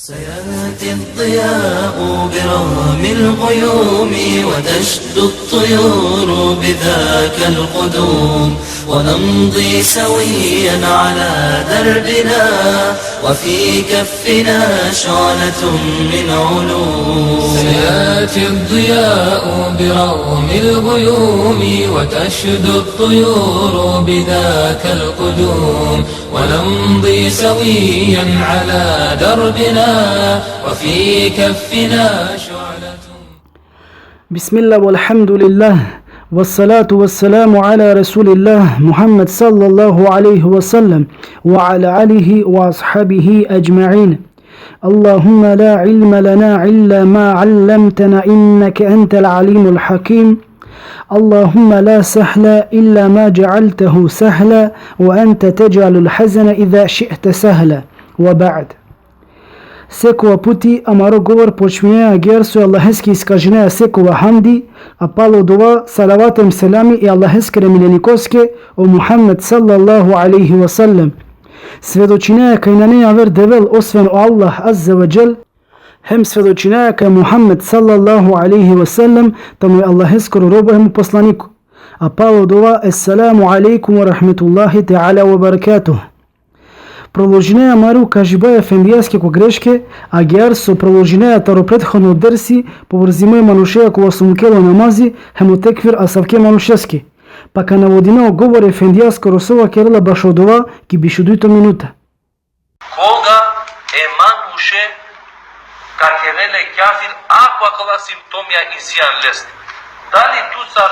سيأتي الضياء برغم الغيوم وتشد الطيور بذاك القدوم ونمضي سويا على دربنا وفي كفنا شعلة من علوم. سيأتي الضياء برغم الغيوم وتشد الطيور بذاك القدوم ونمضي سويا على دربنا وفي كفنا شعلة. بسم الله والحمد لله والصلاة والسلام على رسول الله محمد صلى الله عليه وسلم وعلى آله وأصحابه أجمعين. اللهم لا علم لنا إلا ما علمتنا إنك أنت العليم الحكيم. اللهم لا سهل إلا ما جعلته سهلا وأنت تجعل الحزن إذا شئت سهلا. وبعد. Секоја пути амаро говор почнеа гер со Аллахески искажнеа секоја хамди, а пало дова салаватем селами и Аллахескере миленикоске о Мухаммед саллаллаху алейхи ва саллем. Сведочинеа кај на неа вер девел освен о Аллах азза ва джел, хем сведочинеа кај Мухаммед саллаллаху алейхи ва саллем, тамо е Аллахескеро робо му посланику. А пало дова ессаламу алейкум ва рахметуллахи таала ва баракатух. Проложинеја Мару кажибаја фендијаске ко грешке, а геар со проложинеја таро предходно дерси поврзимај манушеја кога сумукело намази, хемо теквир асавке манушески. Пака наводинео говоре фендијаско росова керела баш од ова ки бишудуито минута. Кога е мануше какереле кафир ако акала симптомија изјан лест. Дали туцар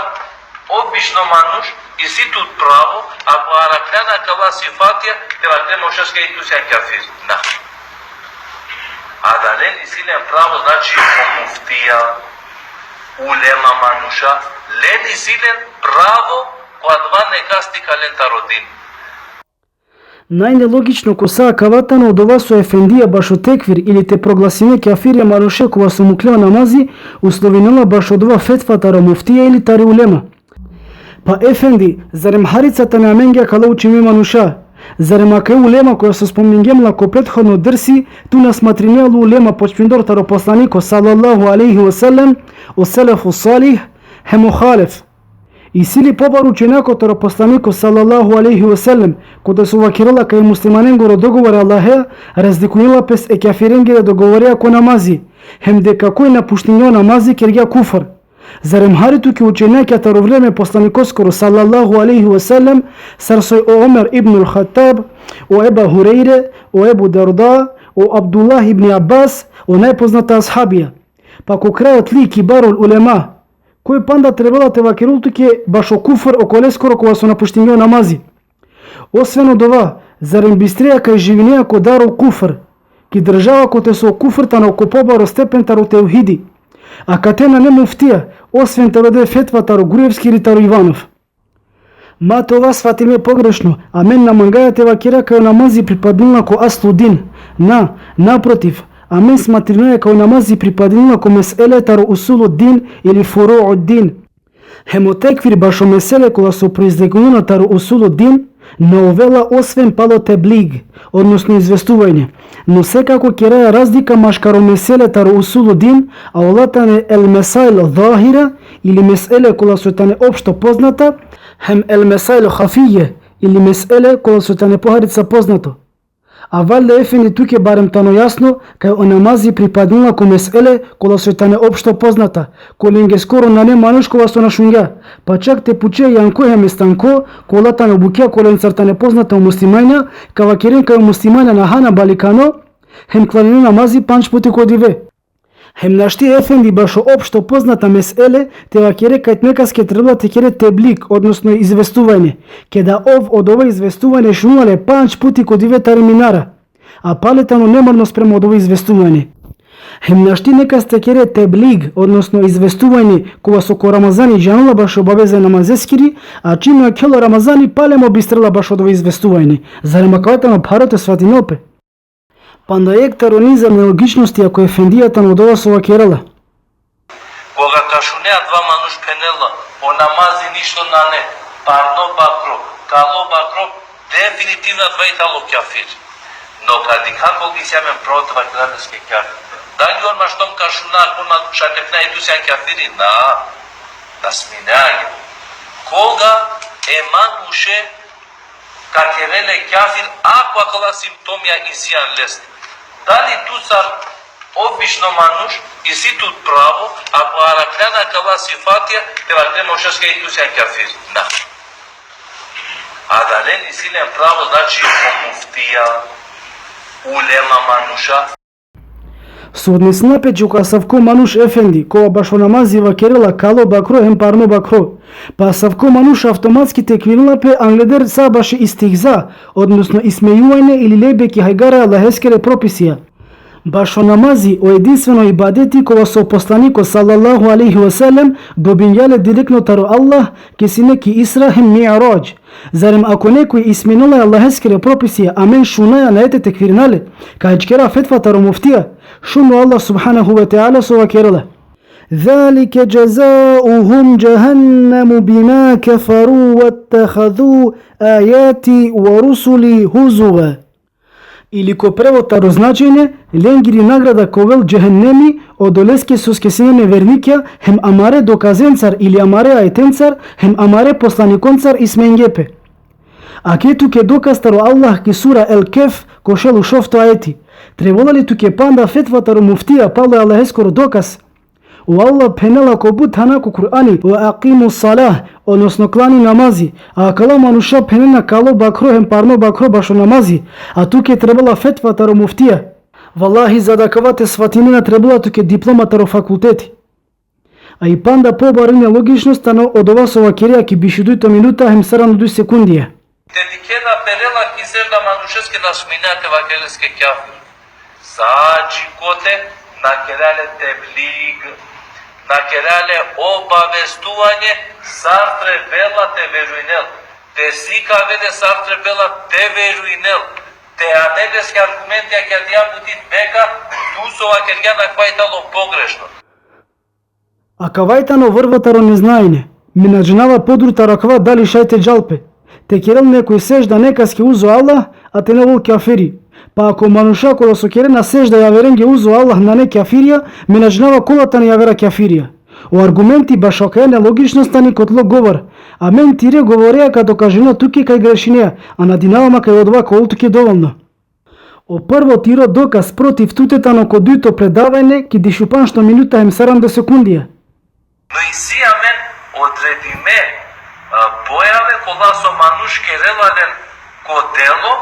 обично мануш и си тут право, ако аракляна кала сифатија, тевакле мошешке и тусјан кафир. На. А да не ли силен право, значи о муфтија, улема мануша, лени силен право, која два некасти калента родин. Најнелогично коса каватано од ова со ефендија баш од теквир или те прогласиме кафирија мануше кога со муклео намази, условинела баш од ова фетва таро муфтија или тари улема. Па ефенди, зарем харицата на менге кала учиме мануша, зарем ака е улема која се спомнингемла ко предходно дерси, ту нас матринеалу улема почпиндор таро посланико салаллаху алейхи ва саллем, о селефу салих, хемо халеф. И сили побару ченако таро посланико салаллаху алейхи ва саллем, кода се вакирала кај муслиманенгоро договори Аллахе, раздикунила пес е кафиренгере договорија ко намази, хем дека кој напуштињо намази кергја куфар. Зарем хариту ки учењаќа таро време посланикоскоро салаллаху алейхи ва саллем, сарсој о Омер ибнул Хаттаб, о Еба Хурейре, о Ебу Дарда, о Абдуллах ибн Аббас, о најпозната асхабија. Па ко крајот ли кибарул улема, кој панда требала те вакирулту ке баш о куфр околескоро кога со напуштињо намази. Освен од ова, зарем бистреја кај живинеја ко дарул куфр, ки држава коте со куфрта на окопобаро степен таро теухиди, а катена не муфтија, освен таро де фетва таро Груевски или таро Иванов. Ма това сватиме погрешно, а мен на мангајате вакира кај намази припаднила ко аслудин. Напротив, а мен сматриноја кај намази припаднила ко меселе таро усулуддин или фурууддин. Хемотеквир башо меселе кога со произлегувано таро усулуддин, на овела освен пало теблиг, односно известување, но секако кераја разлика машкаро меселе таро усулудин, а олатане ел месайл захира или меселе кола со тане општо позната, хем ел месайл хафије или меселе кола со тане похарица познато. А валде ефенди туке барем тано јасно, кај о намази припаднила ко меселе кола со тане општо позната, коленге скоро на не манушкова со нашунја, па чак те пуче јанко местанко, кола тане букја коленцарта непозната у муслимања, кавакерен кај муслимања на хана баликано, хем кланину намази панч пути кодиве. Хем нашти ефенди башо општо позната меселе, те вакере кај некаске требла те кере теблик, односно известување, ке да од ова известување шнуале панч пути кодиве тари минара, а палетано немарно спрема од ова известување. Хем нашти некасте кере теблиг, односно известување, кога со ко Рамазани джанула баш обавезе намазескири, а чима ја кело Рамазани палемо бистрела баш од ова известување, зарема каватано парото сватинопе. Панда ектаро низа нелогичности ако ефендијата на одова со вакерала. Кога кашунеа два мануш пенела, о намази ништо на не, парно бакро, кало бакро, дефинитивно двајтало кафир. Но кади како ги сјамен протива градеске кафир. Дали он маштом кашуна, кона шатепна и ту сјан кафири? На сминеање. Кога еман уше какереле кафир, ако акала симптомија и сјан лест. Дали ту сар обично мануш и си тут право, ако аракляна кала сифатија, те можеш и ту сјан кафир. Да. А дали ни силен право, значи муфтија, улема мануша. Суднисна печука Савко Мануш Ефенди, кога баш во намази вакерела кало бакро хем парно бакро. Па Савко Мануш автоматски теквирила пе англедер са баше истихза, односно исмејување или лебеки хајгара аллахескере прописија. Баш во намази о единствено ибадети кога со посланикот салаллаху алейхи веселем добињале директно таро Аллах ке си неки Исра хем Ми'раџ. Зарем ако некој исменила аллахескере прописија, а мен шунаја на ете теквирнале, кајчкера фетва таро муфтија, шуну Аллах субханаху ва теала со вакерела. ذلك جزاؤهم جهنم بما كفروا واتخذوا آياتي ورسلي هزوا. Или ко превод таро значење, ленгири награда ковел джехеннеми, одолеске со скесење неверникја, хем амаре доказенцар или амаре аетенцар, хем амаре посланиконцар и сменгепе. А ке туке доказ таро Аллах ки сура Ел Кеф кошелу шофто аети. Требала ли туке панда фетва таро муфтија пало аллахескоро доказ? У Аллах пенела кобут ханаку Кур'ани ва акиму салах, односно клани намази, а кала мануша пенена кало бакро хем парно бакро башо намази, а туке требала фетва таро муфтија. Валлахи за да кавате сватинина требала туке диплома таро факултети. А и панда побарење логичноста на од ова со вакерија ки бишидујто минута хем сарано 2 секундија. Тедикена перела кизерда манушеске на сминате вакелеске кафир. Саджи коте на керале теблиг, на керале обавестување, сартре вела те веруинел. Те сика веде сартре вела те веруинел. Те анелески аргументи а ке дија бутит бека, ту со вакерјана квајтало погрешно. А кавајтано врватаро не знаење, минаджинава подрута раква дали шајте джалпе. Те керел некој сежда некаски узо Аллах, а те невол кафири. Па ако мануша кола со керена сежда ја веренге узо Аллах на не кафирија, минаджинава колата не ја вера кафирија. О аргументи баш окајане логичноста ни котло говор, а мен тире говореа като кажено туке кај грешинеа, а надинавама кај одва кол туке доволно. О прво тиро доказ против тутетано кодуито предавање ки дишупан што минута хем 70 секундија. Но и сија мен одредиме појаве кола со мануш керелален ко дело,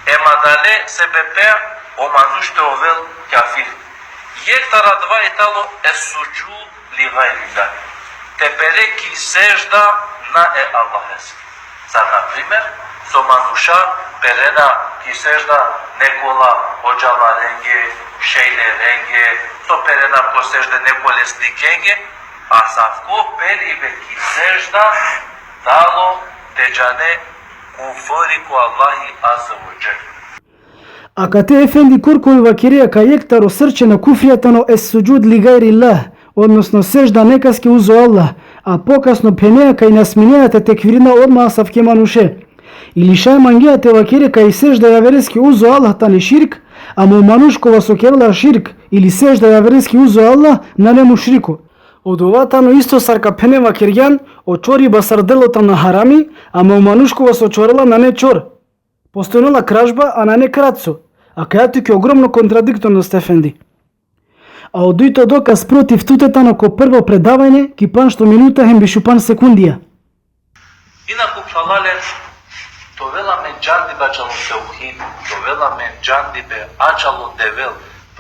ема дале себепеа о мануш те овел кафир. Јектара два етало е суджу ли гајрилlah. Те пере ки сежда на е Аллахески. За например, со мануша перена ки сежда некола оджала ренге, шејле ренге, со перена ко сежда неколе сликенге, а Савко периве ки сежда дало теджане куфри ко Аллахи азza wa jalla. А кате ефенди куркој вакирија кај ектаро срче на куфријатано е суджуд ли гајрилlah, односно сежда некаски узо Аллах, а покасно пенеа кај насминеата теквирина одма Савке мануше. Или шај мангеате вакире кај сежда ја верески узо Аллах тани ширк, а му манушкова со керла ширк или сежда ја верески узо Аллах на нему шрико. Од оватано исто сарка пене вакирјан очори басарделото на харами, а му манушкова со чорела на не чор. Постојнала кражба, а на не крацо, а каја туке огромно контрадикторност ефенди. А од дуито доказ против тутетано ко прво предавање, ки пан што минута хем бишупан секундија. Инаку пшалален, довела мен джанди бачало теухид, довела мен джанди бе ачало девел,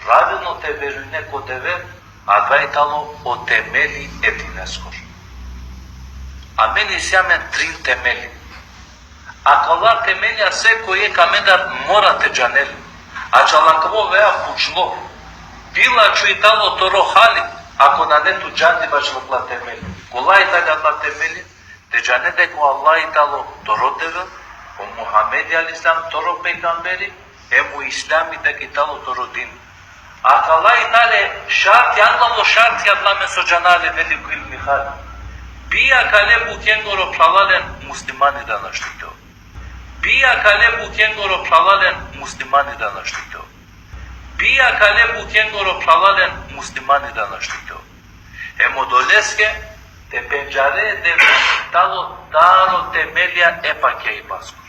правилно те верујне ко девел, а гајтало о темели етинескор. А мени сјамен трин темели. А кала темелја секој е камедар мора те джанели. А чаланкаво веа пучло. Била чуитало торо хали, ако на нету джанди бачало кла темели. Кола и тага кла темели, те джанеде ко Аллах и тало торо девел, о Мухамеди алислам торо пегамбери, ему ислами деки тало торо дин. А кала и тале шарти, анлало шарти адламе со джанале вели куил михали. Бија кале букенгоро плалален муслимани да наштито. Бија кале букенгоро пшалален муслимани да наштито. Бија кале букенгоро пшалален муслимани да наштито. Емодолеске те пенджаре де тало даро темелија епаке и паскур.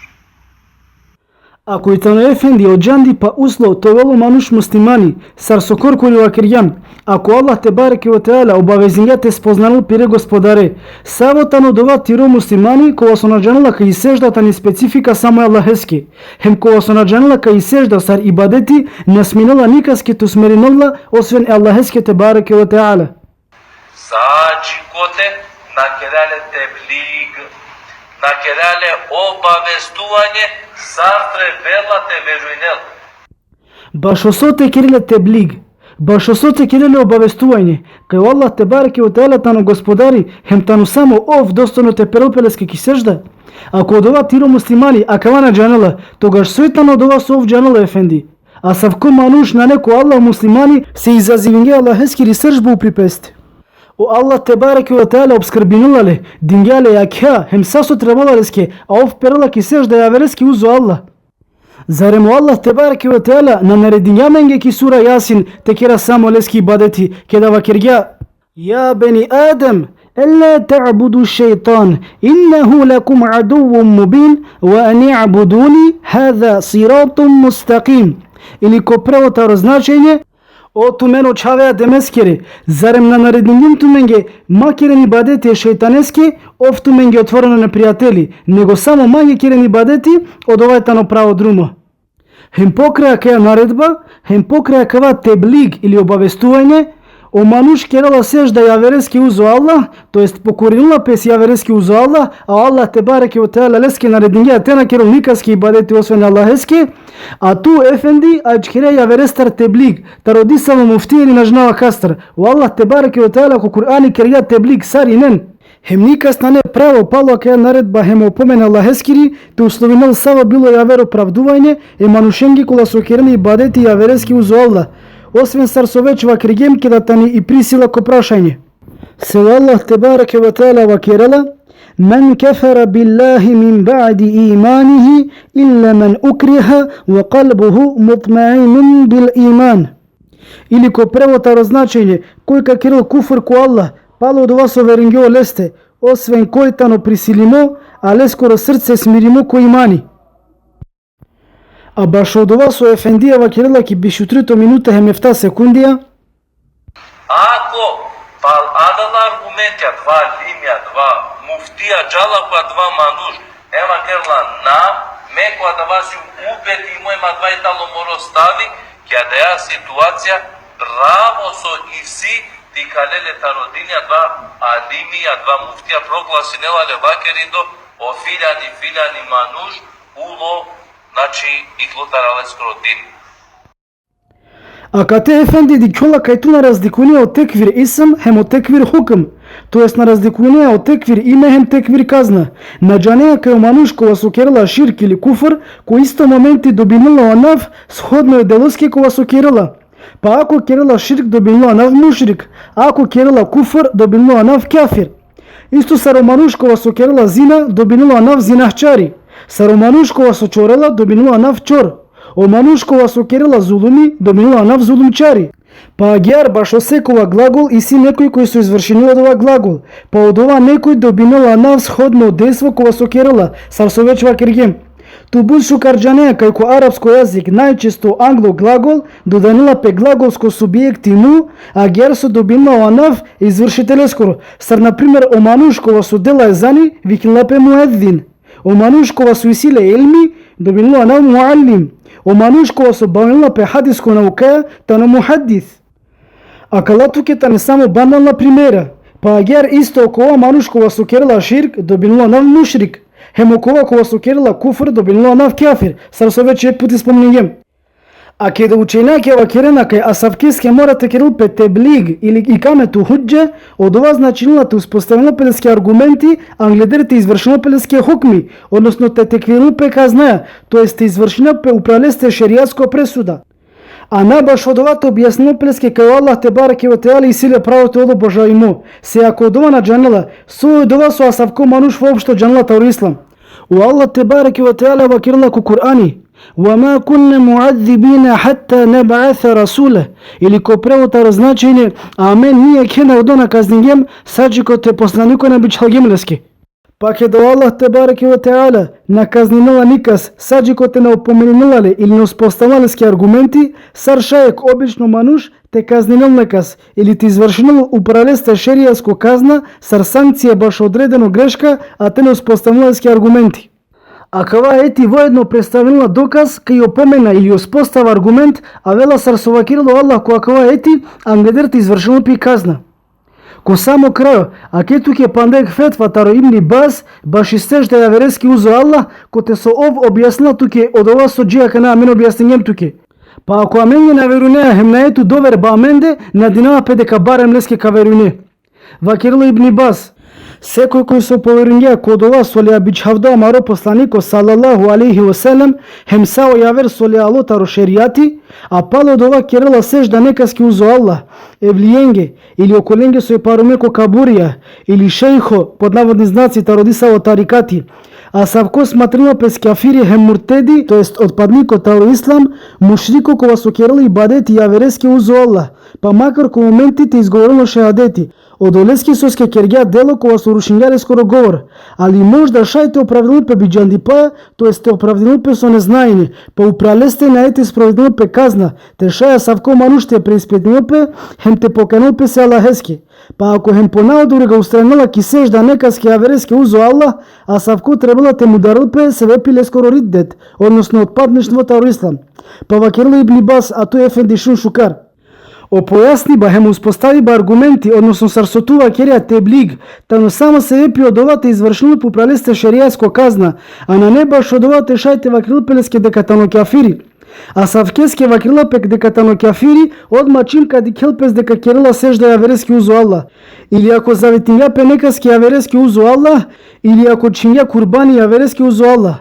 Ако итано ефенди оджанди па усло товело мануш муслимани сарсокор коли вакирјан, ако Аллах те бареке во теала обавезинга те спознанал пире господаре, саботано дова тиро муслимани кога со наджанала кај сеждата ни специфика само Аллахески, хем кога со наджанала кај сежда сар ибадети насминала никаски ту смеринала освен Аллахески те бареке во теала. Саđi kote na kerale teblиг, na kerale obavestuvanje, sartre vela te vežujnel. Башосоте кириле теблиг, башосоте кириле обавестување, кај Аллах те бареке во теала тану господари, хем тану само ов достојно те перопелески ки сежда. Ако од ова тиро муслимани, а кавана джанела, тогаш сојтано од ова со ов джанела ефенди. А савко мануш на неко Аллах муслимани се изазивинге Аллахески рисржбу уприпести. O Allah tebareke ve teala obskrbinulale, dingale yakha, hem saso trebalareske, a of perala ki sežda javereski uzo Allah. Zarem Allah tebareke ve teala na naredinjamenge ki sura Yasin tekera samo leski ibadeti, keda vakirga, Ya beni Adem, ألا تعبدوا الشيطان إنه لكم عدو مبين وأن اعبدوني هذا صراط مستقيم. Или ко превото значење, о тумено чавеа демескере, зарем на нареднињем туменге макерен ибадети е шејтанески, ов туменге отворено на пријатели, него само мање керен ибадети од овајтано право друмо. Хем покраја каја наредба, хем покраја кава теблиг или обавестување, о мануш керала сежда јаверески узо Аллах, тоест покорила пес јаверески узо Аллах, а Аллах те бареке во теала лески наредниња тена керол никаски ибадети освен Аллахески, а ту ефенди ајчкире јаверестар теблиг, тародисало муфтијери нажнава кастар, о Аллах те бареке во теала ко Кур'ани керја теблиг саринен. Хем никас на не право пало каја наредба хем опомена Аллахескири, те условинал сава било јаверо правдување, е манушенги кола со керени ибадети јаверески узо Аллах, освен сарсовеч вакригем кедатани и присила ко прашање. Се Аллах те бареке ва таала вакирала, من كفر بالله من بعد إيمانه إلا من أكره وقلبه مطمئن بالإيمان. Или ко превота разначење, кој ка кирил куфр ко Аллах, пало од вас оверингео лесте, освен кој тано присилимо, а лескоро срце смиримо ко имани. А баш од ова со ефендија вакирила ки бишутрито минута хемефта секундија. Ако пал адал аргументја два лимја, два муфтија джалапа два мануш, ема керла нам, мекоа да ваши убеди мојма два и тало моро стави, ќе да ја ситуација право со ивси ти калеле тародинја два алимија, два муфтија прогласинелале вакеридо о филяни мануш уло, значи и тлутарале скоро дин. А кате ефенди дикола кај ту на раздикунија од теквир исм хем од теквир хукм, тоест на раздикунија од теквир име хем теквир казна. На джанеја кај мануш кога со керала ширк или куфр, кој исто моменти добинила анав, сходно е делоски кога со керала. Па ако керала ширк добинила анав мушрик, ако керала куфр добинила анав кафир. Исто са романуш кога со керала зина добинила анав зинахчари. Са романуш кога со чорела добинила анав чор. О мануш кога со керела зулуми добинила анав зулумчари. Па агјар баш осекова глагол и си некој кој со извршенува од ова глагол. Па од ова некој добинала анав сходно дејство кога со керела, сарсовечва кергем. Тубун шукарджанеја кај ко арапско јазик најчесто англо глагол доданила пе глаголско субјект му, а гер со добинала анав извршителе скоро. Сар например о мануш кога со дела езани викнила пе муеддин. О мануш кога со исиле елми добинила анав муаллим. O manus kova so banila pe hadisko nauka tano muhaddith. A kalatu ke tane samo banalna primera. Pa agar isto kova manus kova so kerala shirk dobinila nav mushrik. Hemo kova so kerala kufr dobinila nav kafir. Sar so već puti spomningem. A kada učenjake vakirena kaj asavkiske morate keril pe teblig ili ikametu hudje, od ova značinila te uspostavila peleske argumenti, a glederite izvršila peleske hukmi, odnosno te tekviril pe kaznaja, to jest te izvršila pe upraleste šerijasko presuda. A nabaš od ova te objasnila peleske kaj Allah te barake o teali i sile pravo te odo Boža imo. Se ako od ova na džanela, so od ova su asavko manuš voopšto džanela taur islam. والله تبارك وتعالى وكرلا كقرآني وما كنا معذبين حتى نبعث رسوله или ко превода значење амен ние ќе наредона казнингем саџи ко те посланико на бичалгемлески. Пак е да Аллах тебареке ва теала наказнинала никас саџи ко те не опоменилале или не успоставалески аргументи сар шаек обично мануш те казнинал некас или ти извршинал управлесте шеријаско казна сар санкција баш одредено грешка, а те не успоставалески аргументи. А кава ети воедно представила доказ кај опомена или успостава аргумент, а вела сар совакирало Аллах која кава ети ангедерти извршено пи казна. Ко само крајо, а ке туке пандек фетва таро Ибн Баз, баш истеж да ја верески узо Аллах, ко те со ов објасна туке од ова со джија кана амен објаснењем туке. Па ако амен ја наверунеа хем на ето довер ба аменде, надинава педека барем леске ка веруне. Вакирло Ибн Баз. Секој кој со поверување код ова со леа бичавда маро посланико салаллаху алейхи ва селем хем сао јавер со леа лотаро шеријати, а пало од ова керела сежда некаски узо Аллах, евлиенге или околенге со парумеко кабурија или шејхо под наводни знаци тародиса во тарикати, а савко сматрено пес кафири хем муртеди, тоест отпаднико таро ислам, мушрико кога со керела и бадети јаверески узо Аллах, па макар ко моментите изговорено шеадети, од олески соске кергја дело кога со рушињаре скоро говор, али можда шајте оправдано пе биџандипаја, тоест те оправдано пе со незнајни, па упралесте на ете справедно пе казна, те шаја савко мануште преиспитно пе, хем те поканал пе се Аллахески. Па ако хем понаодури га устранила ки сежда некаски аверески узо Аллах, а савко требала те му дарил пе се вепиле скоро риддет, односно отпаднештво таро ислам. Па вакирло Ибн Баз, а тој ефенди Шун Шукар. Опојасни ба хем успостави ба аргументи, односно сарсотува керија теблиг, тано само се вепи од овате извршено по пралесте шеријаско казна, а на не баш од овате шајте вакрилпелеске дека тано кафири. А савкеске вакрилапек дека тано кафири, одма чимка ди келпес дека керела сежда ја верески узо Аллах. Или ако заветиња пе некаски ја верески узо Аллах, или ако чинја курбани ја верески узо Аллах.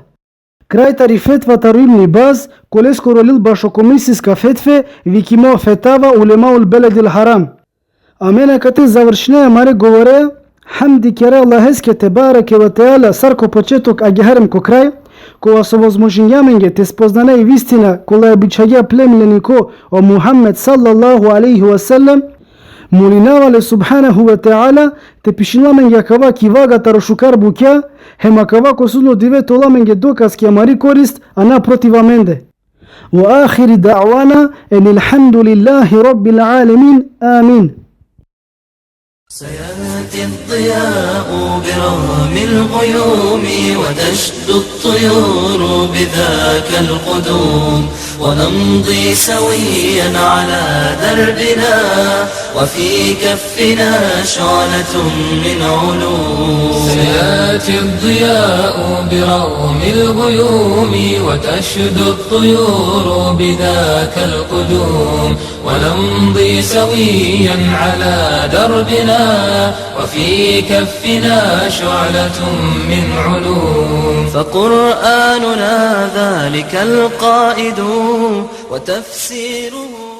Крај тари фетва таро Ибн Баз, колеско ролил башо комисиска фетве, викимо фетава улемаул беледил харам. А мене кате завршнеја маре говореа, хамди кера Аллахеске тебареке ва теала сарко почеток агихарем ко крај, кога со возможњаменге те спознане и вистина кола ја бичаѓа племиленико о Мухаммед саллаллаху алейхи ва селем, молинавале субханаху ва теала те пишинаменге кава кивага таро шукар букја, хема кава косудно дивето ламенге доказ ки амари корист, а напротив аменде. Wa akhiri da'wana alhamdulillahi rabbil alamin. Amin. سيأتي الضياء برغم الغيوم وتشد الطيور بذاك القدوم ونمضي سويا على دربنا وفي كفنا شعلة من علوم. سيأتي الضياء برغم الغيوم وتشد الطيور بذاك القدوم ونمضي سويا على دربنا وفي كفنا شعلة من علوم. فقرآننا ذلك القائد وتفسيره